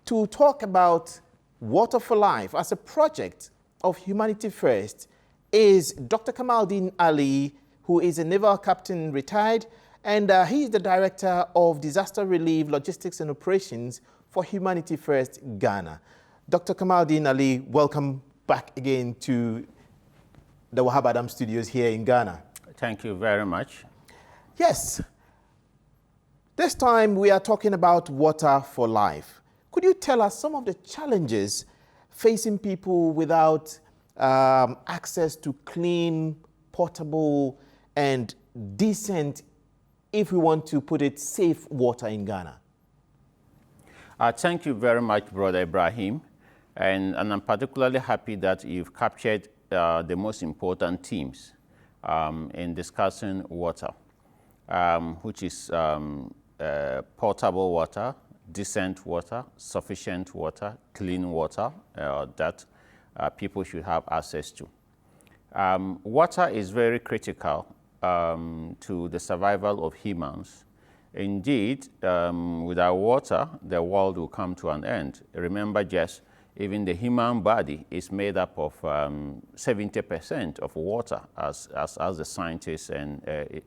to talk about Water for Life as a project of Humanity First is Dr. Kamal-Deen Ali, who is a Naval Captain retired, and he is the Director of Disaster Relief, Logistics and Operations for Humanity First Ghana. Dr. Kamal-Deen Ali, welcome back again to the Wahab Adam Studios here in Ghana. Thank you very much. Yes. This time we are talking about Water for Life. Could you tell us some of the challenges facing people without access to clean, potable, and decent, if we want to put it, safe water in Ghana? Thank you very much, Brother Ibrahim. And I'm particularly happy that you've captured the most important themes in discussing water, which is potable water, decent water, sufficient water, clean water that people should have access to. Water is very critical to the survival of humans. Indeed, without water, the world will come to an end. Remember, just even the human body is made up of 70% of water, as the scientists and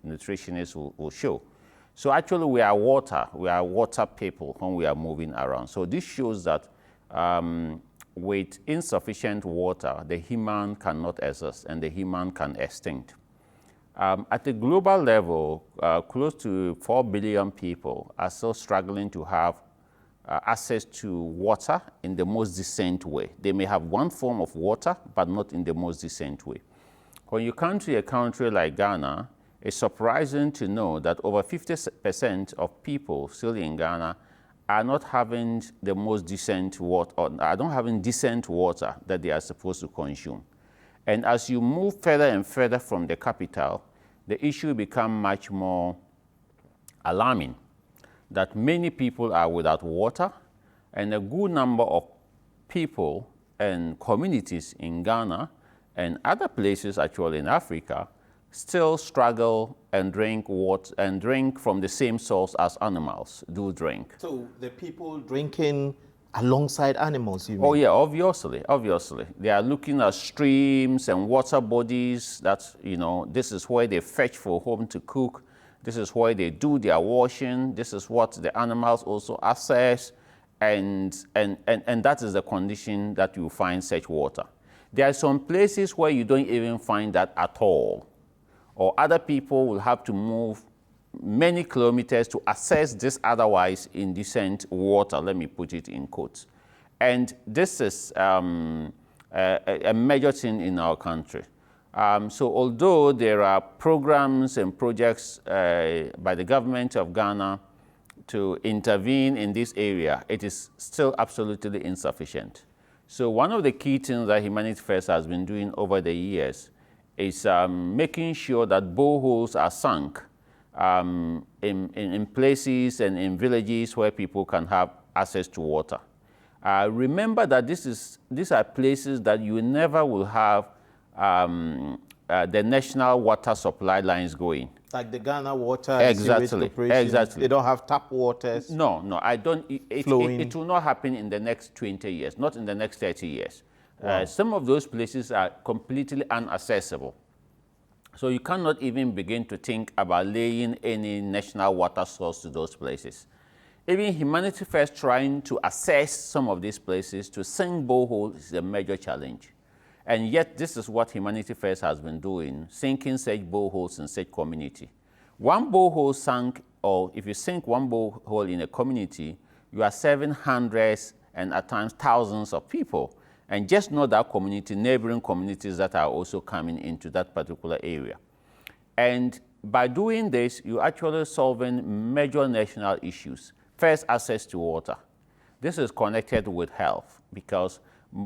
nutritionists will show. So actually, we are water people when we are moving around. So this shows that with insufficient water, the human cannot exist and the human can extinct. At the global level, close to 4 billion people are still struggling to have access to water in the most decent way. They may have one form of water, but not in the most decent way. When you come to a country like Ghana, it's surprising to know that over 50% of people still in Ghana are not having the most decent water, or are not having decent water that they are supposed to consume. And as you move further and further from the capital, the issue becomes much more alarming, that many people are without water, and a good number of people and communities in Ghana and other places actually in Africa still struggle and drink water and drink from the same source as animals do drink. So the people drinking alongside animals, you mean? Oh yeah, obviously. They are looking at streams and water bodies. That's, this is where they fetch for home to cook. This is where they do their washing. This is what the animals also access. And that is the condition that you find such water. There are some places where you don't even find that at all. Or other people will have to move many kilometers to access this otherwise indecent water, let me put it in quotes. And this is a major thing in our country. So although there are programs and projects by the government of Ghana to intervene in this area, it is still absolutely insufficient. So one of the key things that Humanity First has been doing over the years is making sure that boreholes are sunk in places and in villages where people can have access to water. Remember that these are places that you never will have the national water supply lines going. Like the Ghana Water Exactly. They don't have tap waters. No, I don't. It will not happen in the next 20 years, not in the next 30 years. Wow. Some of those places are completely inaccessible. So you cannot even begin to think about laying any national water source to those places. Even Humanity First trying to assess some of these places to sink boreholes is a major challenge. And yet this is what Humanity First has been doing, sinking such boreholes in such community. One borehole sunk, or if you sink one borehole in a community, you are serving hundreds and at times thousands of people. And just not that community, neighboring communities that are also coming into that particular area. And by doing this, you're actually solving major national issues. First, access to water. This is connected with health because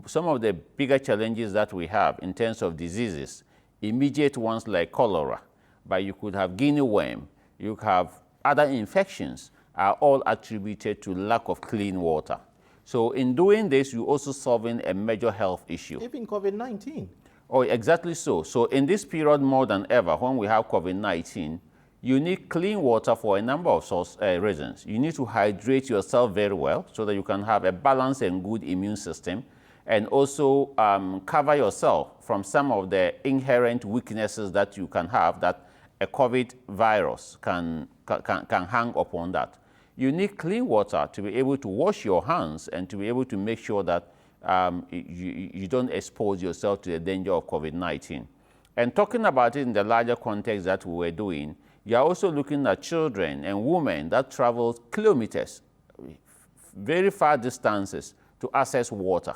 some of the bigger challenges that we have in terms of diseases, immediate ones like cholera, but you could have guinea worm, you have other infections, are all attributed to lack of clean water. So in doing this, you're also solving a major health issue. Even COVID-19. Oh, exactly so. So in this period more than ever, when we have COVID-19, You need clean water for a number of reasons. You need to hydrate yourself very well so that you can have a balanced and good immune system, and also cover yourself from some of the inherent weaknesses that you can have that a COVID virus can hang upon that. You need clean water to be able to wash your hands and to be able to make sure that you don't expose yourself to the danger of COVID-19. And talking about it in the larger context that we were doing, you are also looking at children and women that travel kilometers, very far distances to access water.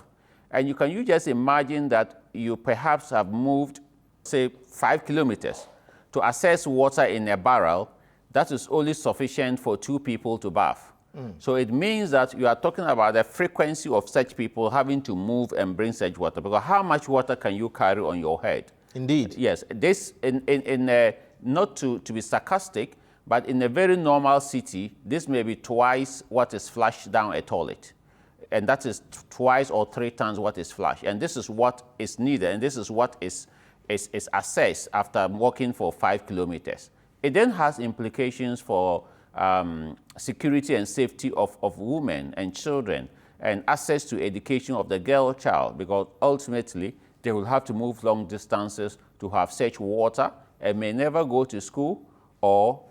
And you just imagine that you perhaps have moved, say, 5 kilometers to access water in a barrel that is only sufficient for 2 people to bath. So it means that you are talking about the frequency of such people having to move and bring such water, because how much water can you carry on your head? Indeed. Yes, this, not to be sarcastic, but in a very normal city, this may be twice what is flushed down a toilet. And that is twice or 3 times what is flushed. And this is what is needed, and this is what is assessed after walking for 5 kilometers. It then has implications for security and safety of women and children, and access to education of the girl child, because ultimately they will have to move long distances to have such water and may never go to school or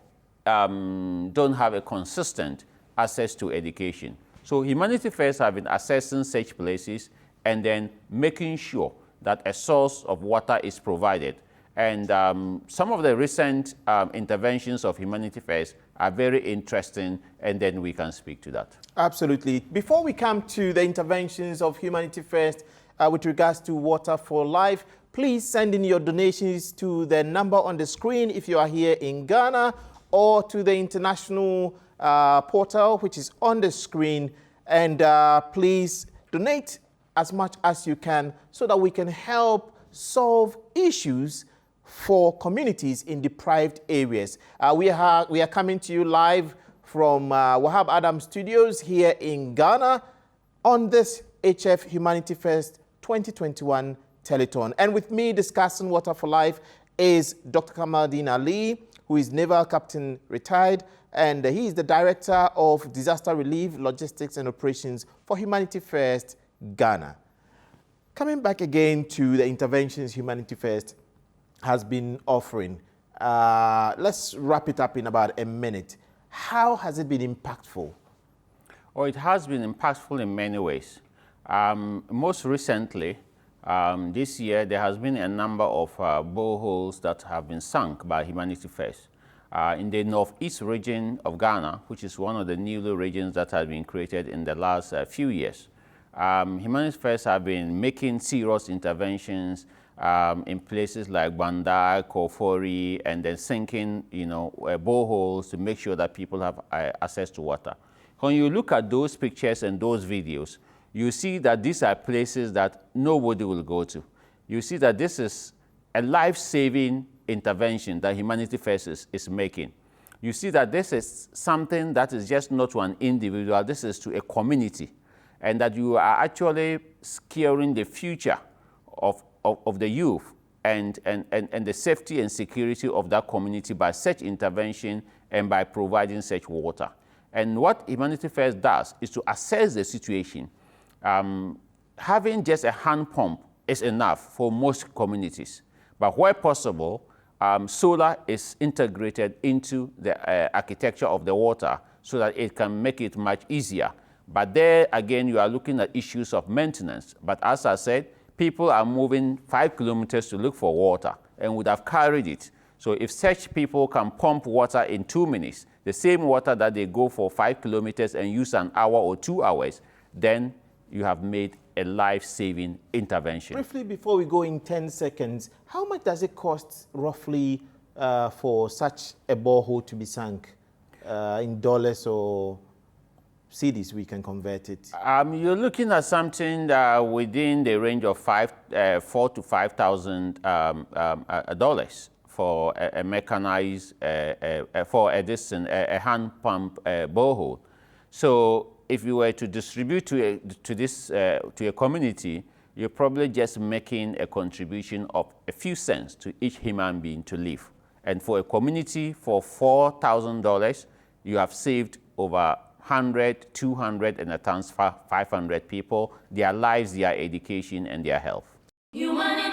don't have a consistent access to education. So Humanity First have been assessing such places and then making sure that a source of water is provided. And some of the recent interventions of Humanity First are very interesting, and then we can speak to that. Absolutely. Before we come to the interventions of Humanity First with regards to Water for Life, please send in your donations to the number on the screen if you are here in Ghana, or to the international portal which is on the screen. And please donate as much as you can so that we can help solve issues for communities in deprived areas. We are coming to you live from Wahab Adam Studios here in Ghana on this HF Humanity First 2021 Telethon. And with me discussing Water for Life is Dr. Kamal-Deen Ali, who is Naval Captain retired, and he is the Director of Disaster Relief, Logistics and Operations for Humanity First Ghana. Coming back again to the interventions Humanity First has been offering, let's wrap it up in about a minute. How has it been impactful? Oh, it has been impactful in many ways. Most recently, this year, there has been a number of boreholes that have been sunk by Humanity First. In the northeast region of Ghana, which is one of the new regions that has been created in the last few years, Humanity First have been making serious interventions in places like Bandar, Kofori, and then sinking, boreholes to make sure that people have access to water. When you look at those pictures and those videos, you see that these are places that nobody will go to. You see that this is a life-saving intervention that Humanity First is making. You see that this is something that is just not to an individual, this is to a community, and that you are actually securing the future of the youth and the safety and security of that community by such intervention and by providing such water. And what Humanity First does is to assess the situation. Having just a hand pump is enough for most communities, but where possible, solar is integrated into the architecture of the water so that it can make it much easier. But there, again, you are looking at issues of maintenance. But as I said, people are moving 5 kilometers to look for water and would have carried it. So if such people can pump water in 2 minutes, the same water that they go for 5 kilometers and use an hour or 2 hours, then you have made a life-saving intervention. Briefly, before we go in 10 seconds, how much does it cost roughly for such a borehole to be sunk in dollars or cedis? We can convert it. You're looking at something within the range of $4,000 to $5,000 dollars for a mechanized, a hand pump borehole. So if you were to distribute to a community, you're probably just making a contribution of a few cents to each human being to live. And for a community, for $4,000, you have saved over 100, 200, and at times 500 people, their lives, their education, and their health. Humanity.